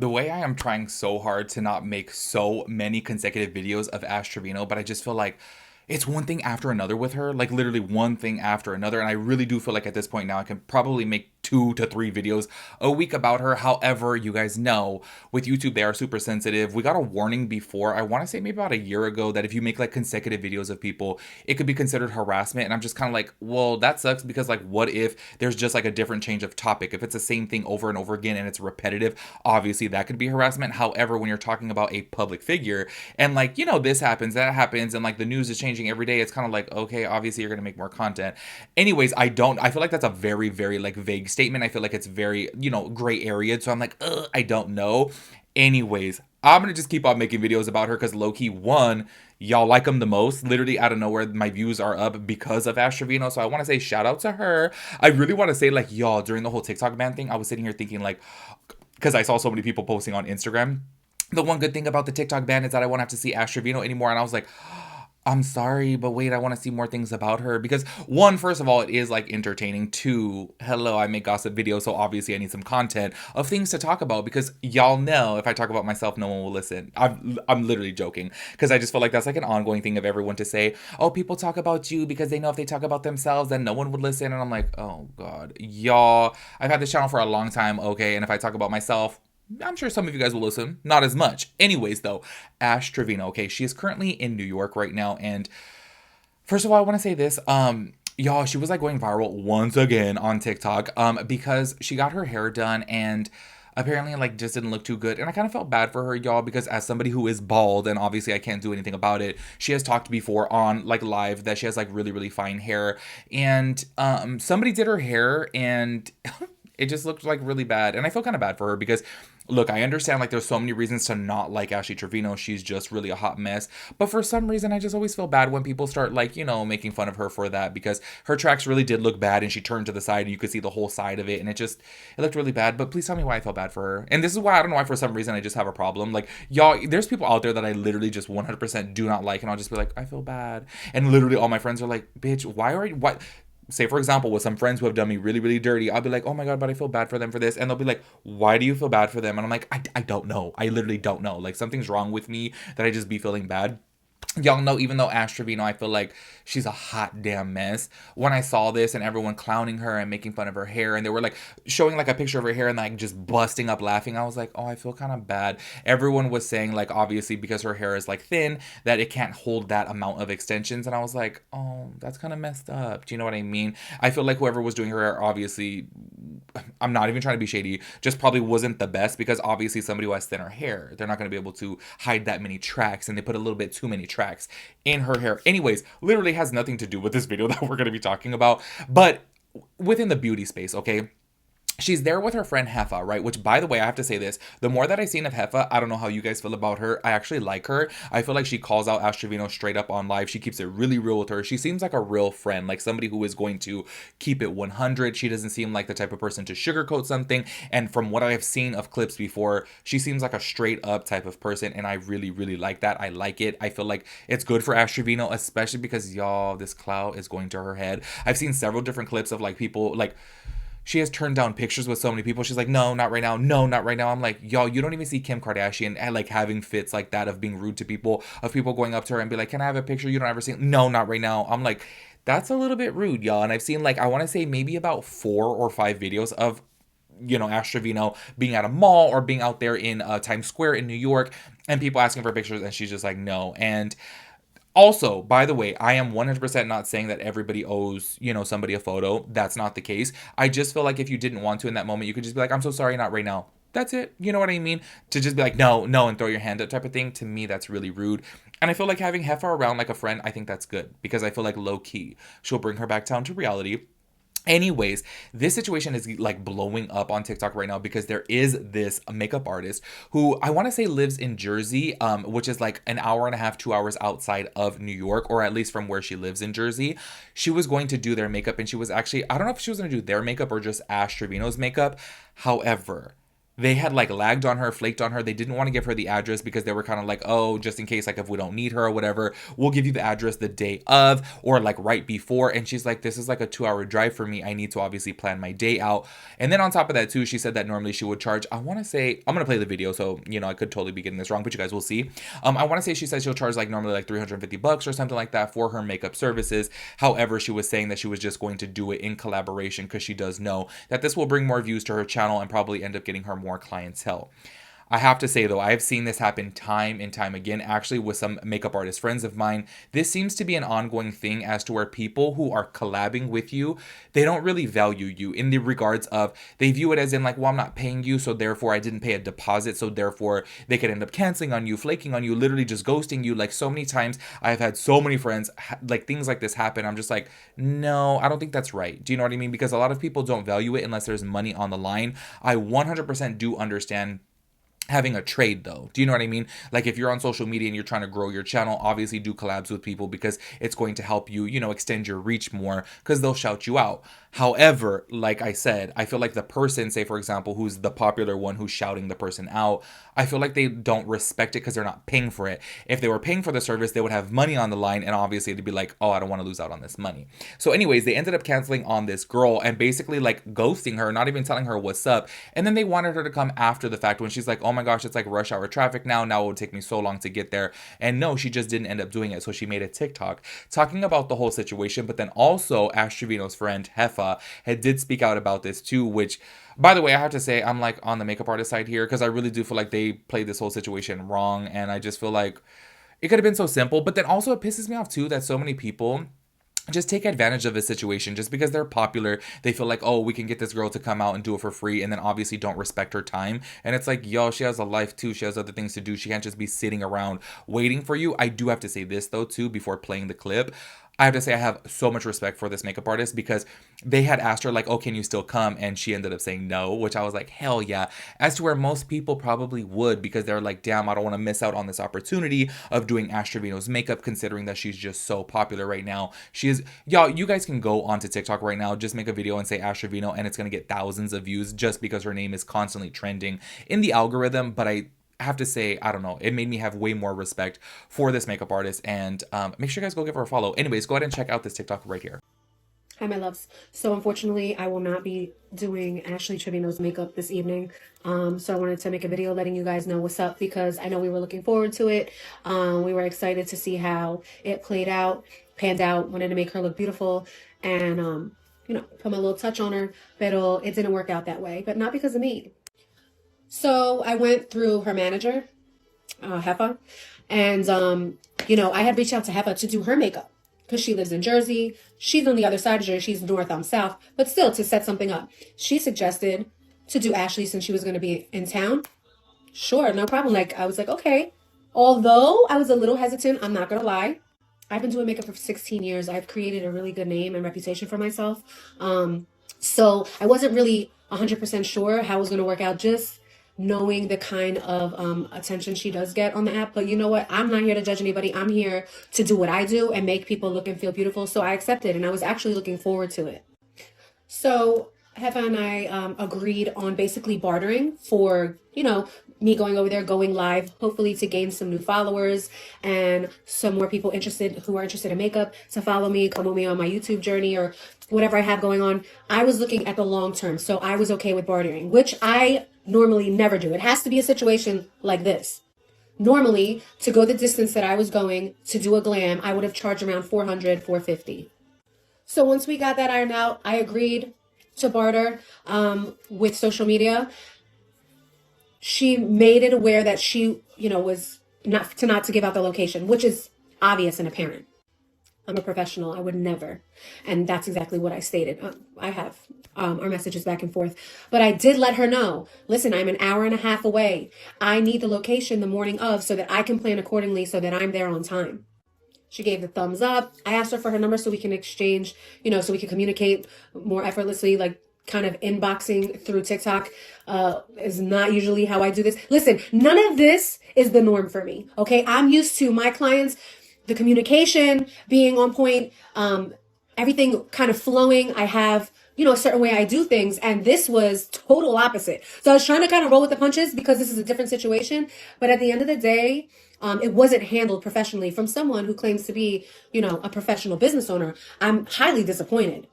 The way I am trying so hard to not make so many consecutive videos of Ash Trevino, but I just feel like it's one thing after another with her, like literally one thing after another. And I really do feel like at this point now I can probably make 2 to 3 videos a week about her. However, you guys know with YouTube, they are super sensitive. We got a warning before, I want to say maybe about a year ago, that if you make like consecutive videos of people, it could be considered harassment. And I'm just kind of like, well, that sucks because like, what if there's just like a different change of topic? If it's the same thing over and over again and it's repetitive, obviously that could be harassment. However, when you're talking about a public figure and like, this happens, that happens, and like the news is changing every day, it's kind of like, okay, obviously you're going to make more content. Anyways, I feel like that's a very, very like vague statement. I feel like it's very, gray area. So I'm like, I don't know. Anyways, I'm going to just keep on making videos about her because low key, one, y'all like them the most. Literally out of nowhere, my views are up because of Ash Trevino. So I want to say shout out to her. I really want to say, like, y'all, during the whole TikTok ban thing, I was sitting here thinking, like, because I saw so many people posting on Instagram. The one good thing about the TikTok ban is that I won't have to see Ash Trevino anymore. And I was like, I'm sorry, but wait, I want to see more things about her. Because one, first of all, it is like entertaining. Two, hello, I make gossip videos, so obviously I need some content of things to talk about. Because y'all know if I talk about myself, no one will listen. I'm literally joking. Because I just feel like that's like an ongoing thing of everyone to say, oh, people talk about you because they know if they talk about themselves, then no one would listen. And I'm like, oh God, y'all, I've had this channel for a long time, okay? And if I talk about myself, I'm sure some of you guys will listen, not as much. Anyways, though, Ash Trevino, okay, she is currently in New York right now. And first of all, I want to say this. Y'all, she was like going viral once again on TikTok because she got her hair done and apparently like just didn't look too good. And I kind of felt bad for her, y'all, because as somebody who is bald and obviously I can't do anything about it, she has talked before on like live that she has like really, really fine hair. And somebody did her hair and it just looked like really bad. And I feel kind of bad for her because look, I understand like there's so many reasons to not like Ashley Trevino. She's just really a hot mess. But for some reason, I just always feel bad when people start like, making fun of her for that because her tracks really did look bad and she turned to the side and you could see the whole side of it and it looked really bad. But please tell me why I felt bad for her. And this is why I don't know why for some reason I just have a problem. Like, y'all, there's people out there that I literally just 100% do not like and I'll just be like, I feel bad. And literally all my friends are like, bitch, why are you, what? Say for example with some friends who have done me really, really dirty, I'll be like, oh my God, but I feel bad for them for this, and they'll be like, why do you feel bad for them? And I'm like, I don't know, I literally don't know, like something's wrong with me that I just be feeling bad. Y'all know, even though Ash Trevino, I feel like she's a hot damn mess. When I saw this and everyone clowning her and making fun of her hair, and they were like showing like a picture of her hair and like just busting up laughing, I was like, oh, I feel kind of bad. Everyone was saying like obviously because her hair is like thin that it can't hold that amount of extensions, and I was like, oh, that's kind of messed up. Do you know what I mean? I feel like whoever was doing her hair, obviously, I'm not even trying to be shady, just probably wasn't the best because obviously somebody who has thinner hair, they're not going to be able to hide that many tracks, and they put a little bit too many tracks in her hair. Anyways, literally has nothing to do with this video that we're going to be talking about, but within the beauty space, okay? She's there with her friend Jefa, right? Which, by the way, I have to say this. The more that I've seen of Jefa, I don't know how you guys feel about her. I actually like her. I feel like she calls out Ash Trevino straight up on live. She keeps it really real with her. She seems like a real friend, like somebody who is going to keep it 100. She doesn't seem like the type of person to sugarcoat something. And from what I have seen of clips before, she seems like a straight up type of person. And I really, really like that. I like it. I feel like it's good for Ash Trevino, especially because, y'all, this clout is going to her head. I've seen several different clips of like people like, she has turned down pictures with so many people. She's like, no, not right now. No, not right now. I'm like, y'all, you don't even see Kim Kardashian like having fits like that of being rude to people, of people going up to her and be like, can I have a picture? You don't ever see, no, not right now. I'm like, that's a little bit rude, y'all. And I've seen like, I want to say maybe about 4 or 5 videos of, Ash Trevino being at a mall or being out there in Times Square in New York and people asking for pictures and she's just like, no. And also, by the way, I am 100% not saying that everybody owes, somebody a photo. That's not the case. I just feel like if you didn't want to in that moment, you could just be like, I'm so sorry, not right now. That's it. You know what I mean? To just be like, no, no, and throw your hand up type of thing. To me, that's really rude. And I feel like having Jefa around like a friend, I think that's good. Because I feel like low key, she'll bring her back down to reality. Anyways, this situation is like blowing up on TikTok right now because there is this makeup artist who I want to say lives in Jersey, which is like an hour and a half, 2 hours outside of New York, or at least from where she lives in Jersey. She was going to do their makeup and she was actually, I don't know if she was going to do their makeup or just Ash Trevino's makeup. However, they had like lagged on her, flaked on her. They didn't want to give her the address because they were kind of like, oh, just in case, like if we don't need her or whatever, we'll give you the address the day of or like right before. And she's like, this is like a 2 hour drive for me. I need to obviously plan my day out. And then on top of that too, she said that normally she would charge, I want to say, I'm going to play the video. So, you know, I could totally be getting this wrong, but you guys will see. I want to say she said she'll charge like normally like $350 or something like that for her makeup services. However, she was saying that she was just going to do it in collaboration because she does know that this will bring more views to her channel and probably end up getting her more clientele. I have to say though, I've seen this happen time and time again, actually with some makeup artist friends of mine. This seems to be an ongoing thing as to where people who are collabing with you, they don't really value you in the regards of, they view it as in like, well, I'm not paying you, so therefore I didn't pay a deposit, so therefore they could end up canceling on you, flaking on you, literally just ghosting you. Like so many times I've had so many friends, like things like this happen. I'm just like, no, I don't think that's right. Do you know what I mean? Because a lot of people don't value it unless there's money on the line. I 100% do understand having a trade though. Do you know what I mean? Like if you're on social media and you're trying to grow your channel, obviously do collabs with people because it's going to help you, you know, extend your reach more because they'll shout you out. However, like I said, I feel like the person, say for example, who's the popular one who's shouting the person out, I feel like they don't respect it because they're not paying for it. If they were paying for the service, they would have money on the line and obviously they'd be like, oh, I don't want to lose out on this money. So anyways, they ended up canceling on this girl and basically like ghosting her, not even telling her what's up. And then they wanted her to come after the fact when she's like, oh my gosh, it's like rush hour traffic now it will take me so long to get there. And no, she just didn't end up doing it. So she made a TikTok talking about the whole situation. But then also Ash Trevino's friend Jefa did speak out about this too, which by the way, I have to say I'm like on the makeup artist side here because I really do feel like they played this whole situation wrong. And I just feel like it could have been so simple. But then also it pisses me off too that so many people just take advantage of the situation just because they're popular. They feel like, oh, we can get this girl to come out and do it for free, and then obviously don't respect her time. And it's like, yo, she has a life too. She has other things to do. She can't just be sitting around waiting for you. I do have to say this though too before playing the clip. I have to say I have so much respect for this makeup artist because they had asked her like, oh, can you still come? And she ended up saying no, which I was like, hell yeah. As to where most people probably would because they're like, damn, I don't want to miss out on this opportunity of doing Ash Trevino's makeup considering that she's just so popular right now. She is, y'all, you guys can go onto TikTok right now, just make a video and say Ash Trevino and it's going to get thousands of views just because her name is constantly trending in the algorithm. But I have to say, I don't know, it made me have way more respect for this makeup artist. And make sure you guys go give her a follow. Anyways, go ahead and check out this TikTok right here. Hi, my loves. So unfortunately, I will not be doing Ashley Trevino's makeup this evening. So I wanted to make a video letting you guys know what's up because I know we were looking forward to it. We were excited to see how it panned out, wanted to make her look beautiful and, you know, put my little touch on her, but it didn't work out that way, but not because of me. So I went through her manager, Jefa, and, you know, I had reached out to Jefa to do her makeup because she lives in Jersey. She's on the other side of Jersey. She's north, I'm south, but still to set something up. She suggested to do Ashley since she was going to be in town. Sure, no problem. Like, I was like, okay. Although I was a little hesitant, I'm not going to lie. I've been doing makeup for 16 years. I've created a really good name and reputation for myself. So I wasn't really 100% sure how it was going to work out, just knowing the kind of attention she does get on the app. But you know what? I'm not here to judge anybody. I'm here to do what I do and make people look and feel beautiful. So I accepted, and I was actually looking forward to it. So Jefa and I agreed on basically bartering for, you know, me going over there, going live, hopefully to gain some new followers and some more people who are interested in makeup to follow me, come with me on my YouTube journey or whatever I have going on. I was looking at the long term, so I was okay with bartering, which I normally never do. It has to be a situation like this. Normally, to go the distance that I was going to do a glam, I would have charged around $400, $450. So once we got that ironed out, I agreed to barter with social media. She made it aware that she, you know, was not to give out the location, which is obvious and apparent. I'm a professional. I would never. And that's exactly what I stated. I have our messages back and forth. But I did let her know, listen, I'm an hour and a half away. I need the location the morning of so that I can plan accordingly so that I'm there on time. She gave the thumbs up. I asked her for her number so we can exchange, you know, so we can communicate more effortlessly, like kind of inboxing through TikTok is not usually how I do this. Listen, none of this is the norm for me. Okay. I'm used to my clients, the communication being on point, everything kind of flowing. I have, a certain way I do things. And this was total opposite. So I was trying to kind of roll with the punches because this is a different situation. But at the end of the day, it wasn't handled professionally from someone who claims to be, a professional business owner. I'm highly disappointed.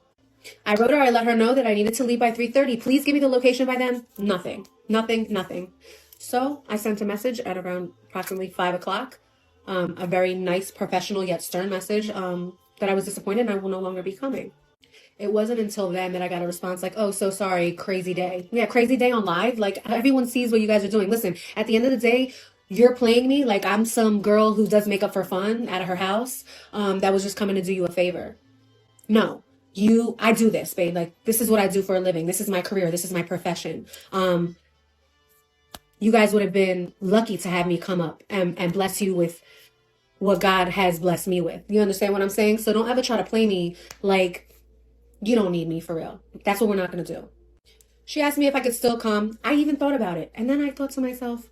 I wrote her, I let her know that I needed to leave by 3:30. Please give me the location by then. Nothing. Nothing. Nothing. So I sent a message at around approximately 5 o'clock. A very nice, professional yet stern message that I was disappointed and I will no longer be coming. It wasn't until then that I got a response like, oh, so sorry, crazy day. Yeah, crazy day on live. Like, everyone sees what you guys are doing. Listen, at the end of the day, you're playing me like I'm some girl who does makeup for fun at her house that was just coming to do you a favor. No, I do this, babe. Like, this is what I do for a living. This is my career. This is my profession. You guys would have been lucky to have me come up and bless you with what God has blessed me with. You understand what I'm saying? So don't ever try to play me like you don't need me for real. That's what we're not going to do. She asked me if I could still come. I even thought about it. And then I thought to myself,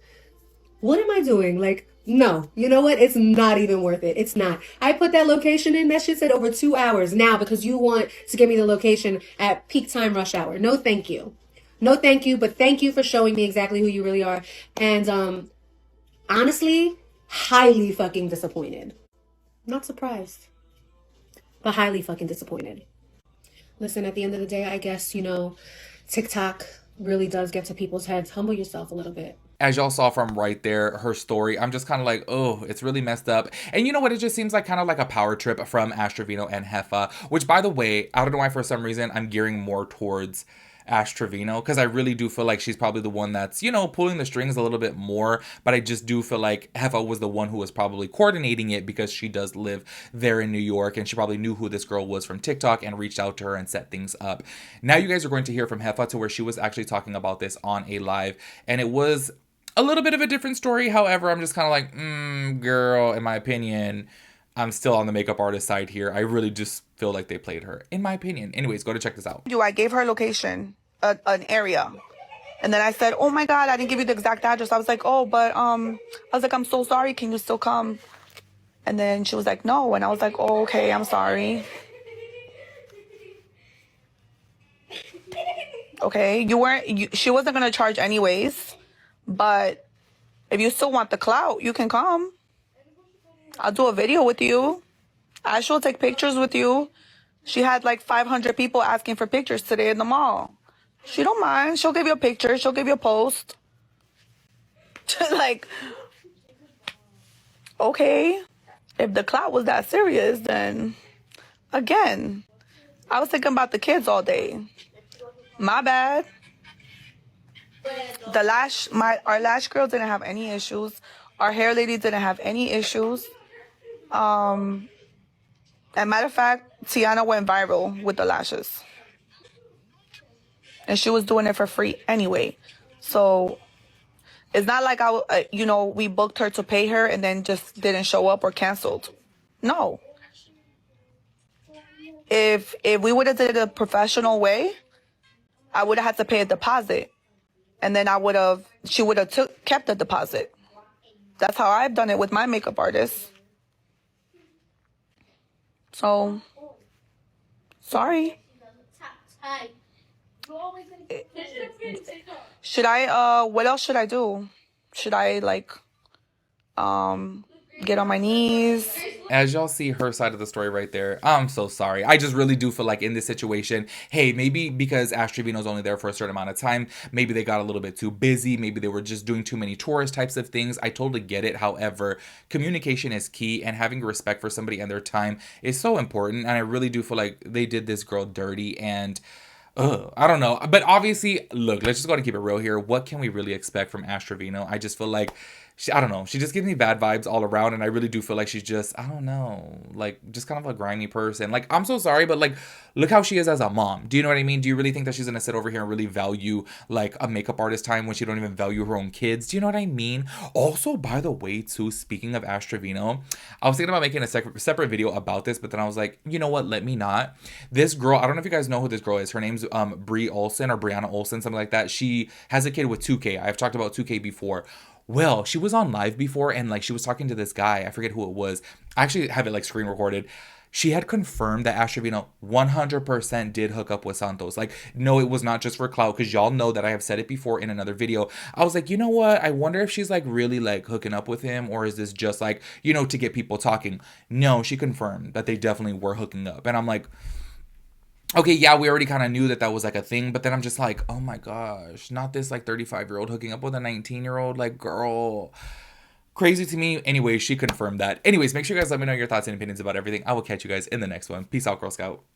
what am I doing? Like, no, you know what? It's not even worth it. It's not. I put that location in. That shit said over 2 hours now because you want to give me the location at peak time rush hour. No, thank you. No, thank you. But thank you for showing me exactly who you really are. And honestly, highly fucking disappointed. Not surprised, but highly fucking disappointed. Listen, at the end of the day, I guess, TikTok really does get to people's heads. Humble yourself a little bit. As y'all saw from right there, her story, I'm just kind of like, oh, it's really messed up. And you know what? It just seems like kind of like a power trip from Trevino and Jefa, which, by the way, I don't know why for some reason I'm gearing more towards Trevino, because I really do feel like she's probably the one that's, pulling the strings a little bit more. But I just do feel like Jefa was the one who was probably coordinating it because she does live there in New York and she probably knew who this girl was from TikTok and reached out to her and set things up. Now you guys are going to hear from Jefa to where she was actually talking about this on a live, and it was a little bit of a different story. However, I'm just kind of like, girl, in my opinion, I'm still on the makeup artist side here. I really just feel like they played her, in my opinion. Anyways, go to check this out. I gave her a location, an area. And then I said, oh my God, I didn't give you the exact address. I was like, oh, but I was like, I'm so sorry. Can you still come? And then she was like, no. And I was like, oh, okay, I'm sorry. Okay, she wasn't going to charge anyways. But if you still want the clout, you can come. I'll do a video with you. Ash will take pictures with you. She had like 500 people asking for pictures today in the mall. She don't mind. She'll give you a picture. She'll give you a post. Like, okay. If the clout was that serious, then again, I was thinking about the kids all day. My bad. Our lash girl didn't have any issues. Our hair lady didn't have any issues. And matter of fact, Tiana went viral with the lashes. And she was doing it for free anyway. So it's not like we booked her to pay her and then just didn't show up or canceled. No. If we would have did it a professional way, I would have had to pay a deposit. And then she would have kept the deposit. That's how I've done it with my makeup artist. So, sorry. What else should I do? Should I get on my knees? As y'all see her side of the story right there, I'm so sorry. I just really do feel like in this situation, hey, maybe because Trevino's only there for a certain amount of time, maybe they got a little bit too busy. Maybe they were just doing too many tourist types of things. I totally get it. However, communication is key, and having respect for somebody and their time is so important. And I really do feel like they did this girl dirty, and I don't know. But obviously, look, let's just go ahead and keep it real here. What can we really expect from Trevino? I just feel like I don't know. She just gives me bad vibes all around. And I really do feel like she's just, I don't know, like just kind of a grimy person. Like, I'm so sorry, but like, look how she is as a mom. Do you know what I mean? Do you really think that she's going to sit over here and really value like a makeup artist time when she don't even value her own kids? Do you know what I mean? Also, by the way, too, speaking of Trevino, I was thinking about making a separate video about this, but then I was like, you know what? Let me not. This girl, I don't know if you guys know who this girl is. Her name's Brie Olsen or Brianna Olsen, something like that. She has a kid with 2K. I've talked about 2K before. Well, she was on live before and like she was talking to this guy. I forget who it was. I actually have it like screen recorded. she had confirmed that Astravino 100% did hook up with Santos. Like, no, it was not just for clout, because y'all know that I have said it before in another video. I was like, you know what? I wonder if she's like really like hooking up with him, or is this just like, you know, to get people talking? No, she confirmed that they definitely were hooking up. And I'm like, okay, yeah, we already kind of knew that that was like a thing, but then I'm just like, oh my gosh, not this like 35-year-old hooking up with a 19-year-old, like, girl. Crazy to me. Anyway, she confirmed that. Anyways, make sure you guys let me know your thoughts and opinions about everything. I will catch you guys in the next one. Peace out, Girl Scout.